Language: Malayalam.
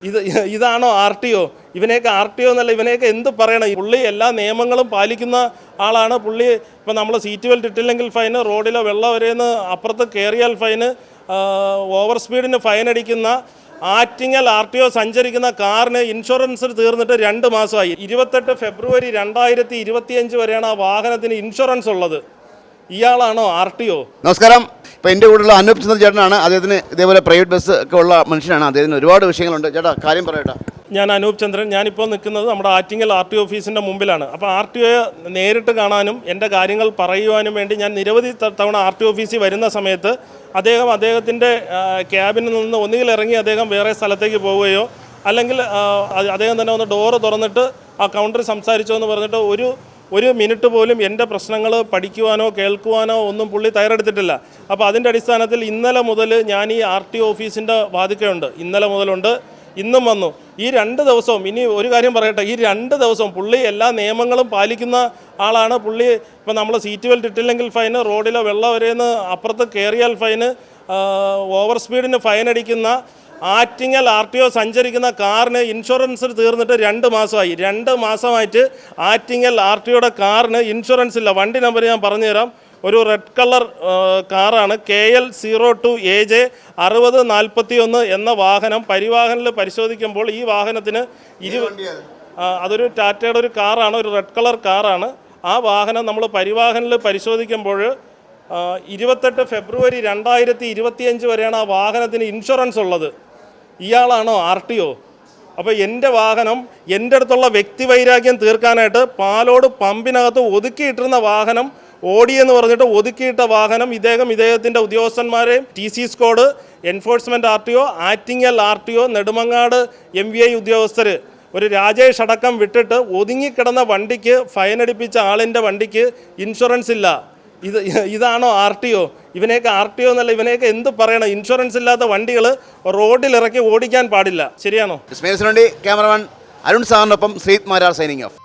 ഇതാണോ ആർ ടി ഒ? ഇവനെയൊക്കെ ആർ ടി ഒ എന്നല്ല, ഇവനെയൊക്കെ എന്ത് പറയണം? പുള്ളി എല്ലാ നിയമങ്ങളും പാലിക്കുന്ന ആളാണ്. പുള്ളി ഇപ്പം നമ്മൾ സീറ്റ് ബെൽറ്റ് ഇട്ടില്ലെങ്കിൽ ഫൈന്, റോഡിലെ വെള്ളം വരെയെന്ന് അപ്പുറത്ത് കയറിയാൽ ഫൈന്, ഓവർ സ്പീഡിന് ഫൈൻ അടിക്കുന്ന ആറ്റിങ്ങൽ ആർ ടി ഒ സഞ്ചരിക്കുന്ന കാറിന് ഇൻഷുറൻസ് തീർന്നിട്ട് 2 മാസമായി. 28 ഫെബ്രുവരി 2025 വരെയാണ് ആ വാഹനത്തിന് ഇൻഷുറൻസ് ഉള്ളത്. ഇയാളാണോ ആർ ടി ഒ? നമസ്കാരം. ഇപ്പോൾ എൻ്റെ കൂടെയുള്ള അനൂപ് ചന്ദ്രൻ ചേട്ടനാണ്. അദ്ദേഹത്തിന് ഇതേപോലെ പ്രൈവറ്റ് ബസ് ഒക്കെ ഉള്ള മനുഷ്യനാണ്. അദ്ദേഹത്തിന് ഒരുപാട് വിഷയങ്ങളുണ്ട്. ചേട്ടാ, കാര്യം പറയട്ടെ. ഞാൻ അനൂപ് ചന്ദ്രൻ. ഞാനിപ്പോൾ നിൽക്കുന്നത് നമ്മുടെ ആറ്റിങ്ങൽ ആർ ടി ഓഫീസിൻ്റെ മുമ്പിലാണ്. അപ്പോൾ ആർ ടി ഒയെ നേരിട്ട് കാണാനും എൻ്റെ കാര്യങ്ങൾ പറയുവാനും വേണ്ടി ഞാൻ നിരവധി തവണ ആർ ടി ഓഫീസിൽ വരുന്ന സമയത്ത് അദ്ദേഹത്തിൻ്റെ ക്യാബിനിൽ നിന്ന് ഒന്നുകിൽ ഇറങ്ങി അദ്ദേഹം വേറെ സ്ഥലത്തേക്ക് പോവുകയോ അല്ലെങ്കിൽ അദ്ദേഹം തന്നെ ഒന്ന് ഡോറ് തുറന്നിട്ട് ആ കൗണ്ടറിൽ സംസാരിച്ചോ എന്ന് പറഞ്ഞിട്ട് ഒരു മിനിറ്റ് പോലും എൻ്റെ പ്രശ്നങ്ങൾ പഠിക്കുവാനോ കേൾക്കുവാനോ ഒന്നും പുള്ളി തയ്യാറെടുത്തിട്ടില്ല. അപ്പോൾ അതിൻ്റെ അടിസ്ഥാനത്തിൽ ഇന്നലെ മുതൽ ഞാൻ ഈ ആർ ടി ഓഫീസിൻ്റെ വാതിക്കയുണ്ട്. ഇന്നലെ മുതലുണ്ട്, ഇന്നും വന്നു. ഈ 2 ദിവസവും, ഇനി ഒരു കാര്യം പറയട്ടെ, ഈ 2 ദിവസവും പുള്ളി എല്ലാ നിയമങ്ങളും പാലിക്കുന്ന ആളാണ്. പുള്ളി ഇപ്പം നമ്മൾ സീറ്റ് ബെൽറ്റ് ഇട്ടില്ലെങ്കിൽ ഫൈന്, റോഡിലെ വെള്ളം വരെയെന്ന് അപ്പുറത്ത് കയറിയാൽ ഫൈന്, ഓവർ സ്പീഡിന് ഫൈൻ അടിക്കുന്ന ആറ്റിങ്ങൽ ആർ ടി ഒ സഞ്ചരിക്കുന്ന കാറിന് ഇൻഷുറൻസ് തീർന്നിട്ട് 2 മാസമായി. 2 മാസമായിട്ട് ആറ്റിങ്ങൽ ആർ ടി ഒയുടെ കാറിന് ഇൻഷുറൻസ് ഇല്ല. വണ്ടി നമ്പർ ഞാൻ പറഞ്ഞുതരാം. ഒരു റെഡ് കളർ കാറാണ്. KL 02 AJ 6041 എന്ന വാഹനം പരിവാഹനിൽ പരിശോധിക്കുമ്പോൾ ഈ വാഹനത്തിന് അതൊരു ടാറ്റയുടെ ഒരു കാറാണ്, ഒരു റെഡ് കളർ കാറാണ്. ആ വാഹനം നമ്മൾ പരിവാഹനിൽ പരിശോധിക്കുമ്പോൾ 28 ഫെബ്രുവരി 2025 വരെയാണ് ആ വാഹനത്തിന് ഇൻഷുറൻസ് ഉള്ളത്. ഇയാളാണോ ആർ ടി ഒ? അപ്പോൾ എൻ്റെ വാഹനം, എൻ്റെ അടുത്തുള്ള വ്യക്തിവൈരാഗ്യം തീർക്കാനായിട്ട് പാലോട് പമ്പിനകത്ത് ഒതുക്കിയിട്ടിരുന്ന വാഹനം ഓടിയെന്ന് പറഞ്ഞിട്ട് ഒതുക്കിയിട്ട വാഹനം ഇദ്ദേഹത്തിൻ്റെ ഉദ്യോഗസ്ഥന്മാരെയും TC squad, enforcement R T O, Attingal R T O, Nedumangad MVI ഉദ്യോഗസ്ഥർ, ഒരു രാജേഷ് അടക്കം വിട്ടിട്ട് ഒതുങ്ങിക്കിടന്ന വണ്ടിക്ക് ഫൈനടിപ്പിച്ച ആളിൻ്റെ വണ്ടിക്ക് ഇൻഷുറൻസ് ഇല്ല. ഇതാണോ ആർ ടി ഒ? ഇവനെയൊക്കെ ആർ ടി ഒ എന്നല്ല, ഇവനെയൊക്കെ എന്ത് പറയണം? ഇൻഷുറൻസ് ഇല്ലാത്ത വണ്ടികൾ റോഡിലിറക്കി ഓടിക്കാൻ പാടില്ല. ശരിയാണോ? ക്യാമറമാൻ അരുൺ സാറിനൊപ്പം ശ്രീത് മാരാർ സൈനിങ് ഓഫ്.